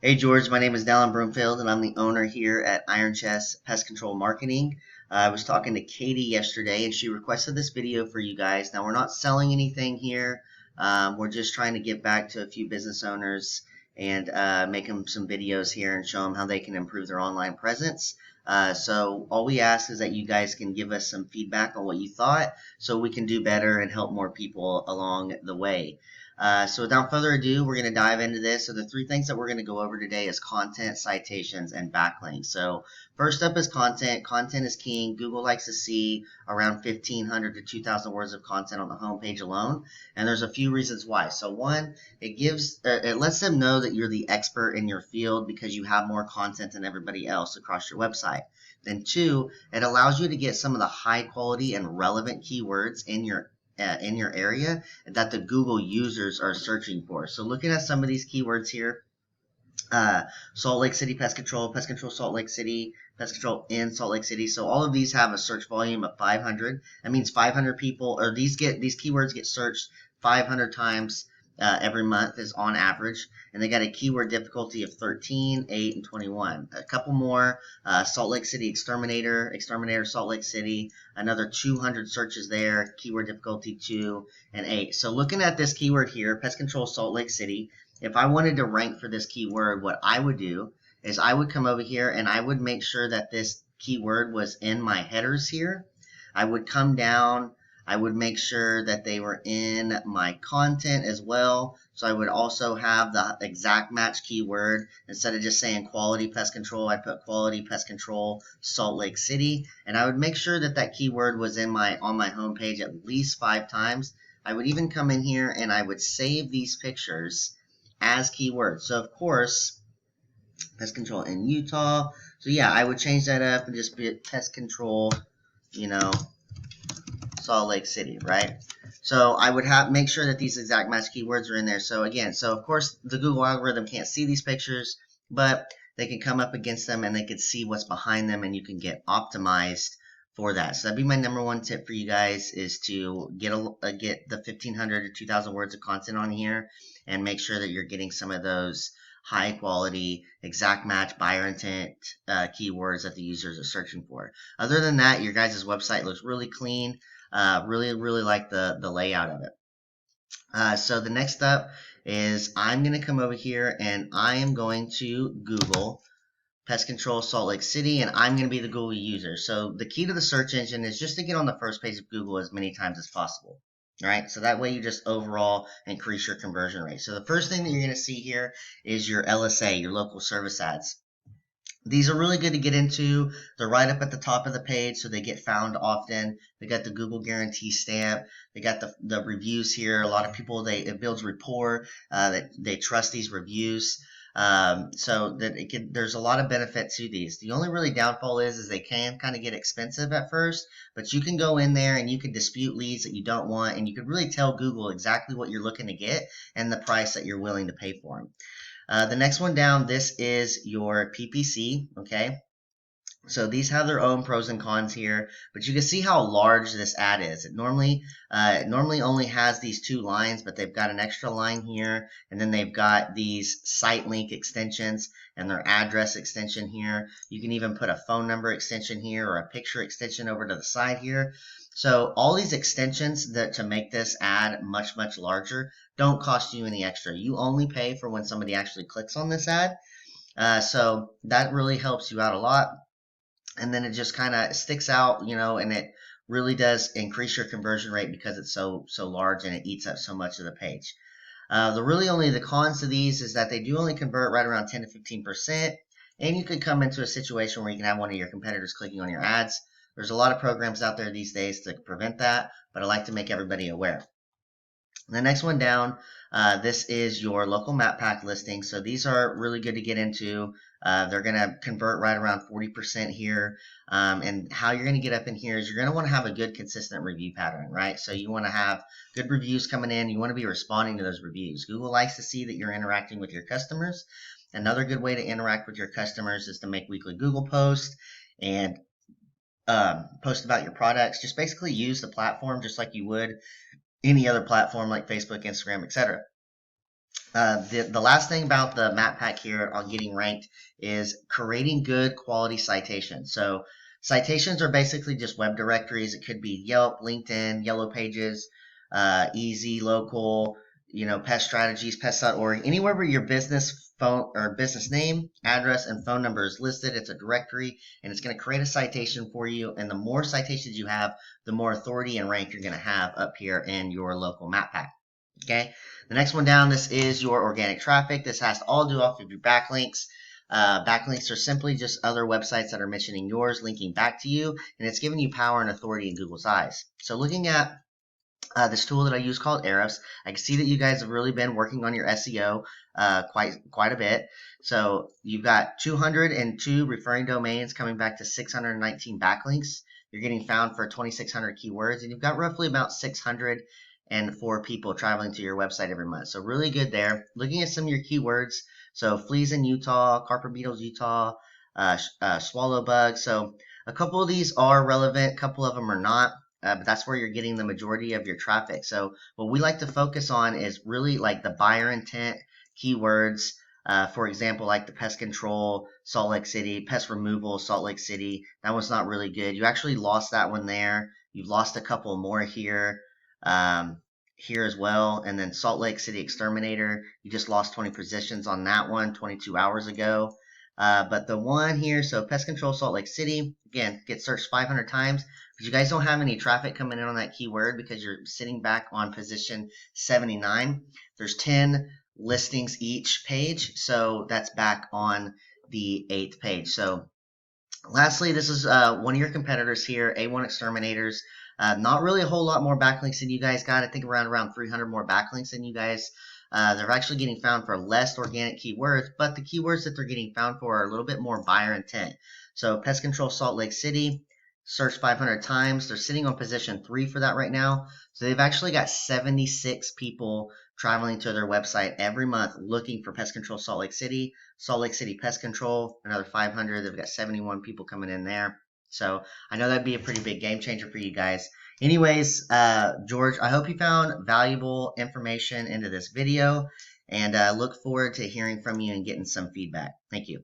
Hey George, my name is Dallin Broomfield and I'm the owner here at Iron Chest Pest Control Marketing. I was talking to Katie yesterday and she requested this video for you guys. Now, we're not selling anything here. We're just trying to get back to a few business owners and make them some videos here and show them how they can improve their online presence. So all we ask is that you guys can give us some feedback on what you thought so we can do better and help more people along the way. So without further ado, we're going to dive into this. So the three things that we're going to go over today is content, citations, and backlinks. So first up is content. Content is king. Google likes to see around 1,500 to 2,000 words of content on the homepage alone, and there's a few reasons why. So one, it lets them know that you're the expert in your field because you have more content than everybody else across your website. Then two, it allows you to get some of the high quality and relevant keywords in your area that the Google users are searching for. So looking at some of these keywords here, Salt Lake City Pest Control Salt Lake City, Pest Control in Salt Lake City. So all of these have a search volume of 500. That means 500 people, or these keywords get searched 500 times every month is on average, and they got a keyword difficulty of 13, 8, and 21. A couple more, Salt Lake City Exterminator, Salt Lake City, another 200 searches there, keyword difficulty 2 and 8. So looking at this keyword here, Pest Control Salt Lake City, if I wanted to rank for this keyword, what I would do is I would come over here and I would make sure that this keyword was in my headers here. I would come down, I would make sure that they were in my content as well. So I would also have the exact match keyword. Instead of just saying quality pest control, I put quality pest control Salt Lake City. And I would make sure that that keyword was on my homepage at least 5 times. I would even come in here and I would save these pictures as keywords. So of course, pest control in Utah. So yeah, I would change that up and just be pest control, Salt Lake City, right? So I would make sure that these exact match keywords are in there. So again, of course the Google algorithm can't see these pictures, but they can come up against them and they can see what's behind them, and you can get optimized for that. So that'd be my number one tip for you guys, is to get the 1,500 to 2,000 words of content on here and make sure that you're getting some of those high quality, exact match, buyer intent keywords that the users are searching for. Other than that, your guys' website looks really clean. Really like the layout of it. So the next up is I'm going to come over here and I am going to Google Pest Control Salt Lake City, and I'm going to be the Google user. So the key to the search engine is just to get on the first page of Google as many times as possible. All right, so that way you just overall increase your conversion rate. So the first thing that you're going to see here is your LSA, your local service ads. These are really good to get into. They're right up at the top of the page, so they get found often. They got the Google guarantee stamp. They got the reviews here. A lot of people, it builds rapport. That they trust these reviews. So that there's a lot of benefit to these. The only really downfall is they can kind of get expensive at first, but you can go in there and you can dispute leads that you don't want, and you can really tell Google exactly what you're looking to get and the price that you're willing to pay for them. The next one down, this is your PPC, okay? So these have their own pros and cons here, but you can see how large this ad is. It normally only has these 2 lines, but they've got an extra line here, and then they've got these site link extensions and their address extension here. You can even put a phone number extension here or a picture extension over to the side here. So all these extensions to make this ad much larger don't cost you any extra. You only pay for when somebody actually clicks on this ad. So that really helps you out a lot. And then it just kind of sticks out, and it really does increase your conversion rate because it's so large and it eats up so much of the page. The cons to these is that they do only convert right around 10 to 15%, and you could come into a situation where you can have one of your competitors clicking on your ads. There's a lot of programs out there these days to prevent that, but I like to make everybody aware. The next one down, this is your local map pack listing. So these are really good to get into. They're going to convert right around 40% here. And how you're going to get up in here is you're going to want to have a good consistent review pattern, right? So you want to have good reviews coming in. You want to be responding to those reviews. Google likes to see that you're interacting with your customers. Another good way to interact with your customers is to make weekly Google posts and post about your products. Just basically use the platform just like you would any other platform like Facebook, Instagram, etc. The last thing about the map pack here on getting ranked is creating good quality citations. So citations are basically just web directories. It could be Yelp, LinkedIn, Yellow Pages, Easy, Local, Pest Strategies, Pest.org, anywhere where your business phone or business name, address, and phone number is listed. It's a directory, and it's going to create a citation for you. And the more citations you have, the more authority and rank you're going to have up here in your local map pack. Okay, the next one down, this is your organic traffic. This has to all do off of your backlinks. Backlinks are simply just other websites that are mentioning yours, linking back to you, and it's giving you power and authority in Google's eyes. So looking at this tool that I use called Ahrefs, I can see that you guys have really been working on your SEO quite a bit. So you've got 202 referring domains coming back to 619 backlinks. You're getting found for 2,600 keywords, and you've got roughly about 604 people traveling to your website every month. So really good there. Looking at some of your keywords, so fleas in Utah, carpet beetles Utah, swallow bugs. So a couple of these are relevant, a couple of them are not. But that's where you're getting the majority of your traffic. So what we like to focus on is really like the buyer intent keywords. For example, like the pest control, Salt Lake City, pest removal, Salt Lake City. That one's not really good. You actually lost that one there. You've lost a couple more here, here as well. And then Salt Lake City Exterminator, you just lost 20 positions on that one 22 hours ago. But the one here, so pest control Salt Lake City, again, gets searched 500 times. But you guys don't have any traffic coming in on that keyword because you're sitting back on position 79. There's 10 listings each page, so that's back on the 8th page. So lastly, this is one of your competitors here, A1 Exterminators. Not really a whole lot more backlinks than you guys got. I think around 300 more backlinks than you guys. They're actually getting found for less organic keywords, but the keywords that they're getting found for are a little bit more buyer intent. So pest control Salt Lake City, searched 500 times. They're sitting on position 3 for that right now. So they've actually got 76 people traveling to their website every month looking for pest control Salt Lake City Pest Control, another 500. They've got 71 people coming in there. So I know that'd be a pretty big game changer for you guys. Anyways, George, I hope you found valuable information into this video, and look forward to hearing from you and getting some feedback. Thank you.